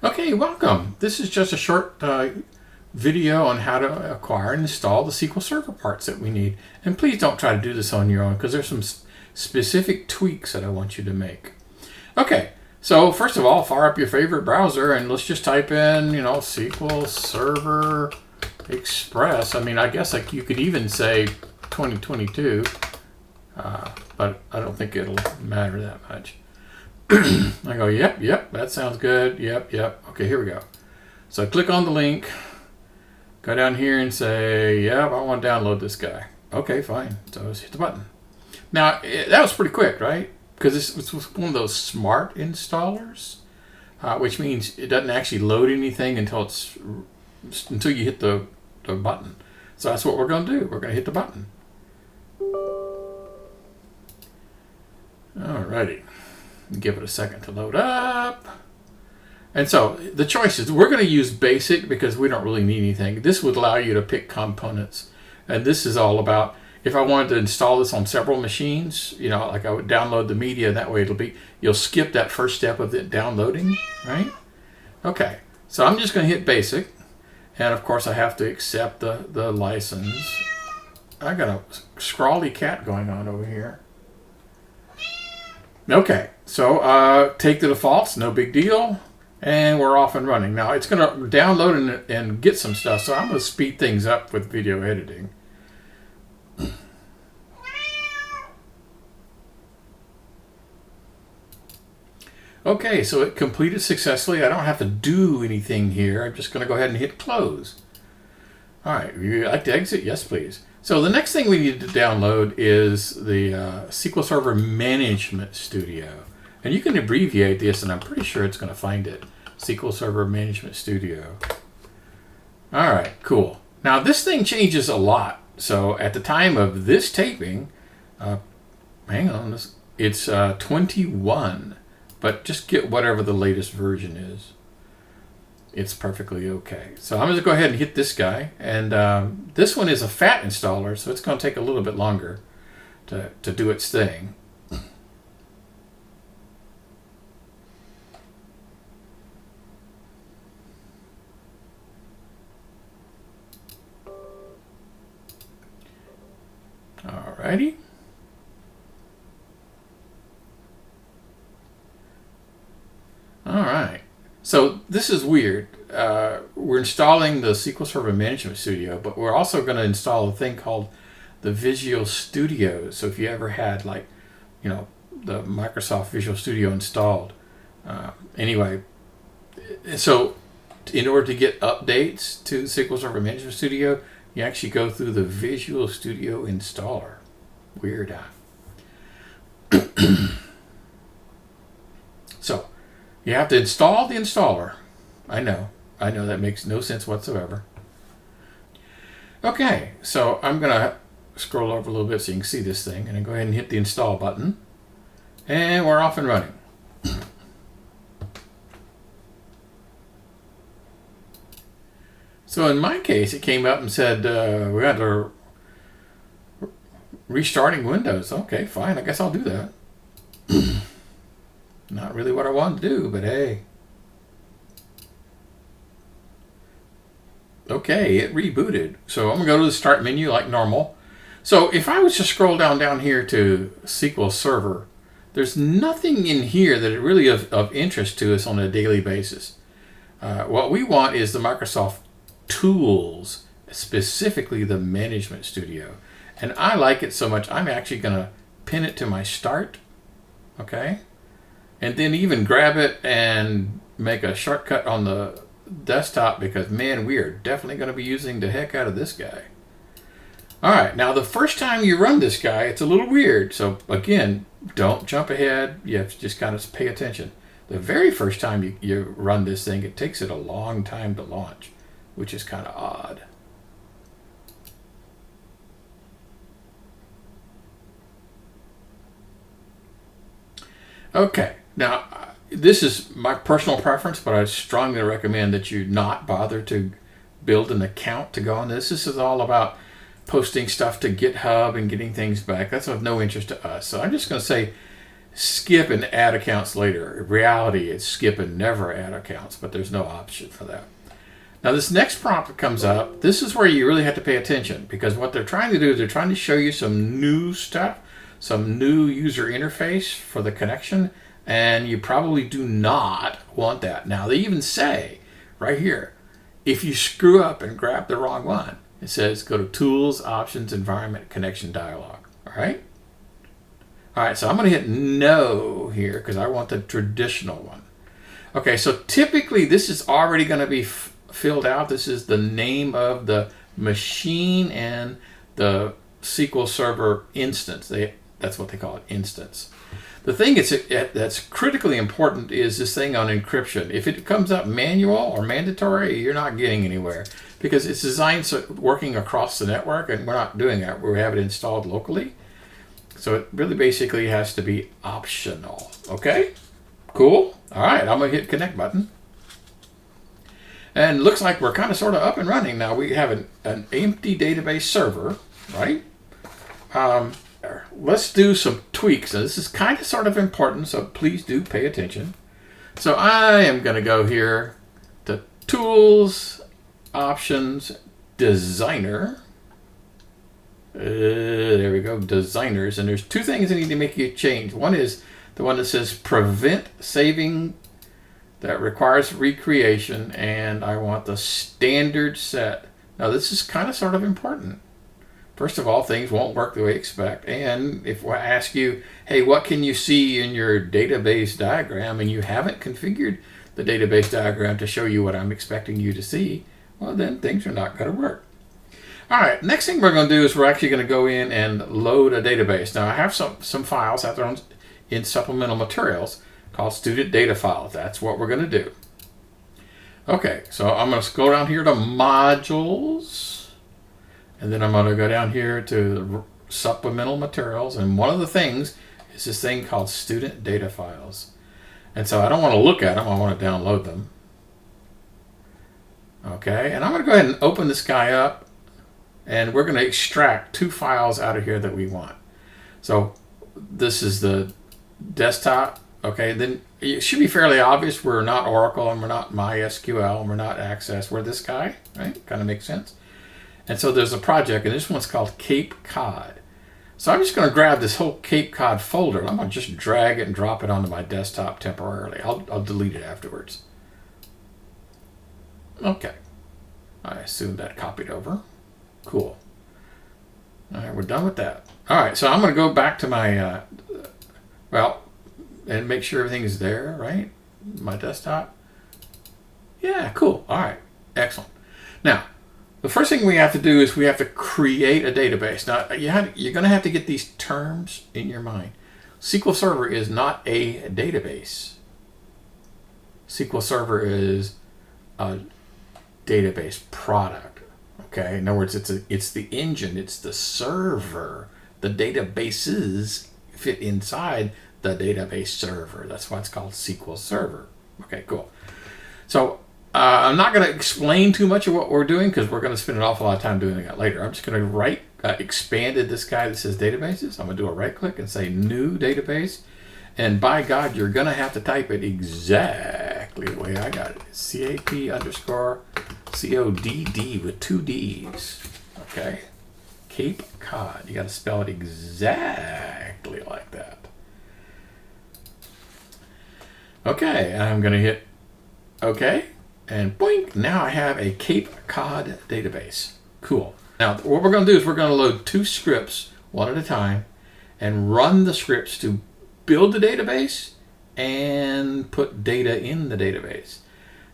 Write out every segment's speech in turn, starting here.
Okay, welcome. This is just a short video on how to acquire and install the SQL Server parts that we need. And please don't try to do this on your own because there's some specific tweaks that I want you to make. Okay, so first of all, fire up your favorite browser and let's just type in, SQL Server Express. I mean, I guess like you could even say 2022, but I don't think it'll matter that much. I go, yep, that sounds good. Yep. Okay, here we go. So I click on the link, go down here and say, yep, I want to download this guy. Okay, fine. So let's hit the button. Now, that was pretty quick, right? Because this was one of those smart installers, which means it doesn't actually load anything until you hit the button. So that's what we're going to do. We're going to hit the button. Alrighty. Give it a second to load up. And so the choices, we're going to use basic because we don't really need anything. This would allow you to pick components. And this is all about, if I wanted to install this on several machines, like I would download the media, that way you'll skip that first step of it downloading, right? Okay, so I'm just going to hit basic. And of course I have to accept the license. I got a scrawly cat going on over here. Okay, so take the defaults, no big deal, and we're off and running. Now it's going to download and get some stuff, so I'm going to speed things up with video editing. Okay, so it completed successfully. I don't have to do anything here. I'm just going to go ahead and hit close. All right, would you like to exit? Yes, please. So the next thing we need to download is the SQL Server Management Studio. And you can abbreviate this, and I'm pretty sure it's going to find it. SQL Server Management Studio. All right, cool. Now this thing changes a lot. So at the time of this taping, hang on, it's 21. But just get whatever the latest version is. It's perfectly okay. So I'm going to go ahead and hit this guy. And this one is a fat installer, so it's going to take a little bit longer to do its thing. Alrighty. Alright. So this is weird. We're installing the SQL Server Management Studio, but we're also going to install a thing called the Visual Studio. So if you ever had the Microsoft Visual Studio installed. Anyway, so in order to get updates to SQL Server Management Studio, you actually go through the Visual Studio installer. Weird. So you have to install the installer. I know that makes no sense whatsoever. Okay, so I'm going to scroll over a little bit so you can see this thing, and then go ahead and hit the install button. And we're off and running. So in my case, it came up and said, we got to restarting Windows. Okay, fine, I guess I'll do that. Not really what I wanted to do, but hey. Okay, it rebooted. So I'm going to go to the start menu like normal. So if I was to scroll down here to SQL Server, there's nothing in here that is really of interest to us on a daily basis. What we want is the Microsoft tools, specifically the Management Studio. And I like it so much, I'm actually going to pin it to my start. Okay. And then even grab it and make a shortcut on the desktop because, man, we are definitely going to be using the heck out of this guy. All right, now the first time you run this guy, it's a little weird. So again, don't jump ahead. You have to just kind of pay attention. The very first time you run this thing, it takes it a long time to launch, which is kind of odd. Okay. Now, this is my personal preference, but I strongly recommend that you not bother to build an account to go on this. This is all about posting stuff to GitHub and getting things back. That's of no interest to us. So I'm just going to say skip and add accounts later. In reality, it's skip and never add accounts, but there's no option for that. Now this next prompt that comes up, this is where you really have to pay attention, because what they're trying to do is they're trying to show you some new stuff, some new user interface for the connection, and you probably do not want that. Now they even say right here, if you screw up and grab the wrong one, it says go to Tools, Options, Environment, Connection Dialog. All right? All right, so I'm going to hit No here because I want the traditional one. Okay, so typically this is already going to be filled out. This is the name of the machine and the SQL Server instance. That's what they call it, instance. The thing that's critically important is this thing on encryption. If it comes up manual or mandatory, you're not getting anywhere because it's designed so working across the network, and we're not doing that. We have it installed locally. So it really basically has to be optional. Okay? Cool. All right, I'm going to hit Connect button. And looks like we're kind of sort of up and running now. We have an empty database server, right? Let's do some tweaks. Now, this is kind of sort of important, so please do pay attention. So I am going to go here to Tools, Options, Designer. There we go, Designers. And there's two things that need to make you change. One is the one that says Prevent Saving that requires recreation, and I want the standard set. Now this is kind of sort of important. First of all, things won't work the way you expect. And if I ask you, hey, what can you see in your database diagram, and you haven't configured the database diagram to show you what I'm expecting you to see, well, then things are not going to work. All right, next thing we're going to do is we're actually going to go in and load a database. Now I have some files out there in supplemental materials called student data files. That's what we're going to do. Okay, so I'm going to go down here to modules, and then I'm going to go down here to supplemental materials, and one of the things is this thing called student data files. And so I don't want to look at them, I want to download them. Okay, and I'm going to go ahead and open this guy up, and we're going to extract two files out of here that we want. So this is the desktop. Okay, then it should be fairly obvious. We're not Oracle, and we're not MySQL, and we're not Access. We're this guy, right? Kind of makes sense. And so there's a project, and this one's called Cape Cod. So I'm just going to grab this whole Cape Cod folder, and I'm going to just drag it and drop it onto my desktop temporarily. I'll delete it afterwards. Okay. I assume that copied over. Cool. All right, we're done with that. All right, so I'm going to go back to my, and make sure everything's there, right? My desktop. Yeah, cool. All right, excellent. Now, the first thing we have to do is we have to create a database. Now, you're going to have to get these terms in your mind. SQL Server is not a database. SQL Server is a database product. Okay, in other words, it's the engine, it's the server. The databases fit inside the database server. That's why it's called SQL Server. Okay, cool. So I'm not going to explain too much of what we're doing because we're going to spend an awful lot of time doing that later. I'm just going to expanded this guy that says databases. I'm going to do a right click and say new database. And by God, you're going to have to type it exactly the way I got it. CAP_CODD with two D's. Okay. Cape Cod. You got to spell it exactly like that. Okay, I'm going to hit OK. And boink, now I have a Cape Cod database. Cool. Now, what we're going to do is we're going to load two scripts one at a time and run the scripts to build the database and put data in the database.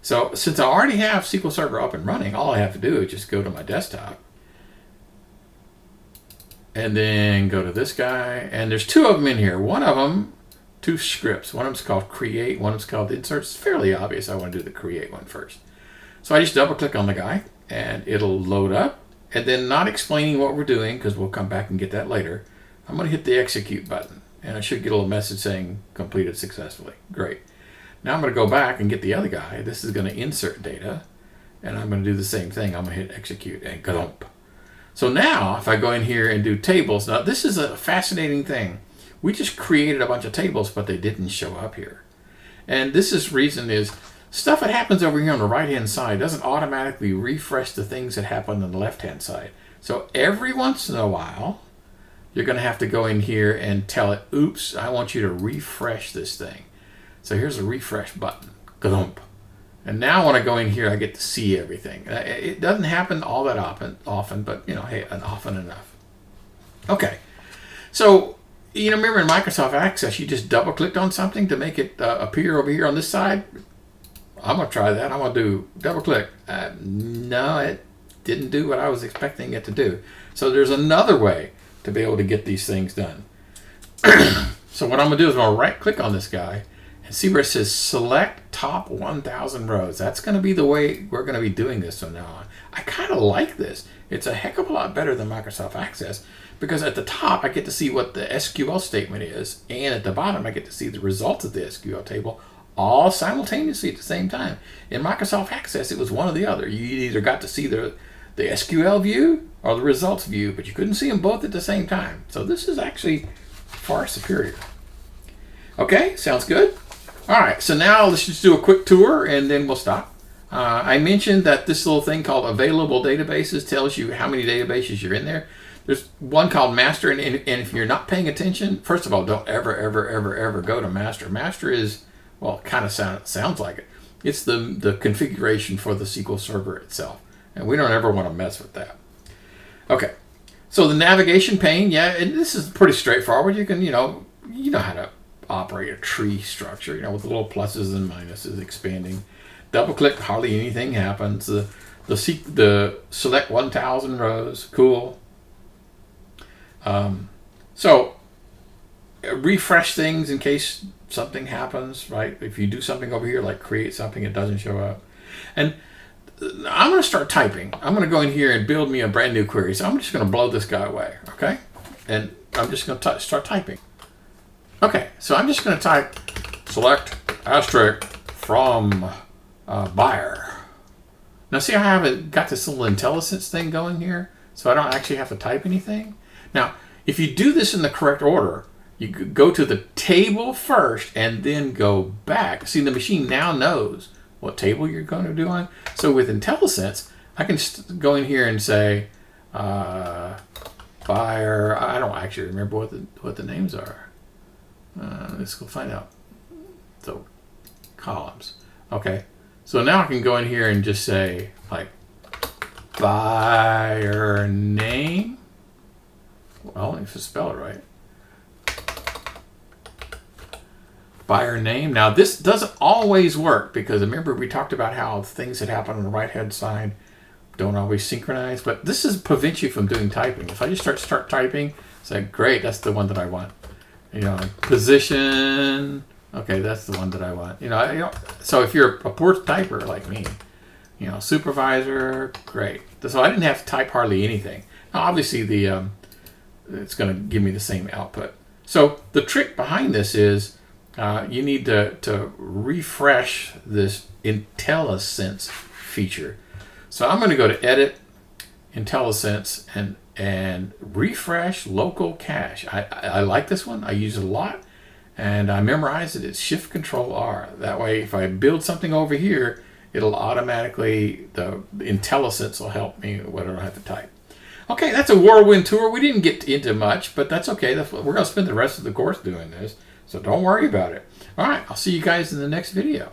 So since I already have SQL Server up and running, all I have to do is just go to my desktop and then go to this guy. And there's two of them in here. One of them, two scripts. One of them's called create, one of them's called insert. It's fairly obvious I want to do the create one first. So I just double click on the guy and it'll load up. And then, not explaining what we're doing because we'll come back and get that later, I'm going to hit the execute button. And I should get a little message saying completed successfully. Great. Now I'm going to go back and get the other guy. This is going to insert data. And I'm going to do the same thing. I'm going to hit execute and glump. So now if I go in here and do tables, now this is a fascinating thing. We just created a bunch of tables, but they didn't show up here. And reason is stuff that happens over here on the right-hand side doesn't automatically refresh the things that happen on the left-hand side. So every once in a while, you're going to have to go in here and tell it, oops, I want you to refresh this thing. So here's a refresh button. Glump. And now when I go in here, I get to see everything. It doesn't happen all that often, but hey, often enough. Okay. So, remember in Microsoft Access, you just double-clicked on something to make it appear over here on this side? I'm going to try that. I'm going to do double-click. No, it didn't do what I was expecting it to do. So there's another way to be able to get these things done. So what I'm going to do is I'm going to right-click on this guy and see where it says Select Top 1,000 Rows. That's going to be the way we're going to be doing this from now on. I kind of like this. It's a heck of a lot better than Microsoft Access, because at the top I get to see what the SQL statement is, and at the bottom I get to see the results of the SQL table all simultaneously at the same time. In Microsoft Access, it was one or the other. You either got to see the SQL view or the results view, but you couldn't see them both at the same time. So this is actually far superior. Okay, sounds good. All right, so now let's just do a quick tour and then we'll stop. I mentioned that this little thing called Available Databases tells you how many databases you're in there. There's one called Master, and if you're not paying attention, first of all, don't ever go to Master. Master is, well, kind of sounds like it. It's the configuration for the SQL Server itself, and we don't ever want to mess with that. Okay, so the navigation pane, yeah, and this is pretty straightforward. You can, you know how to operate a tree structure, with the little pluses and minuses expanding. Double click, hardly anything happens. The select 1,000 rows, cool. So refresh things in case something happens, right? If you do something over here, like create something, it doesn't show up. And I'm going to start typing. I'm going to go in here and build me a brand new query. So I'm just going to blow this guy away, okay? And I'm just going to start typing. Okay, so I'm just going to type select asterisk from buyer. Now see how I haven't got this little IntelliSense thing going here? So I don't actually have to type anything. Now, if you do this in the correct order, you go to the table first and then go back. See, the machine now knows what table you're going to do on. So with IntelliSense, I can go in here and say buyer. I don't actually remember what the names are. Let's go find out. So columns. Okay. So now I can go in here and just say like buyer name. Well, if I spell it right. Buyer name. Now this doesn't always work, because remember we talked about how things that happen on the right hand side don't always synchronize, but this prevents you from doing typing. If I just start typing, say great, that's the one that I want. Position. Okay, that's the one that I want. So if you're a poor typer like me, supervisor, great. So I didn't have to type hardly anything. Now obviously it's going to give me the same output. So the trick behind this is you need to refresh this IntelliSense feature. So I'm going to go to Edit, IntelliSense, and refresh local cache. I like this one. I use it a lot, and I memorize it. It's Shift-Control-R. That way, if I build something over here, it'll automatically, the IntelliSense will help me when I don't have to type. Okay, that's a whirlwind tour. We didn't get into much, but that's okay. We're going to spend the rest of the course doing this, so don't worry about it. All right, I'll see you guys in the next video.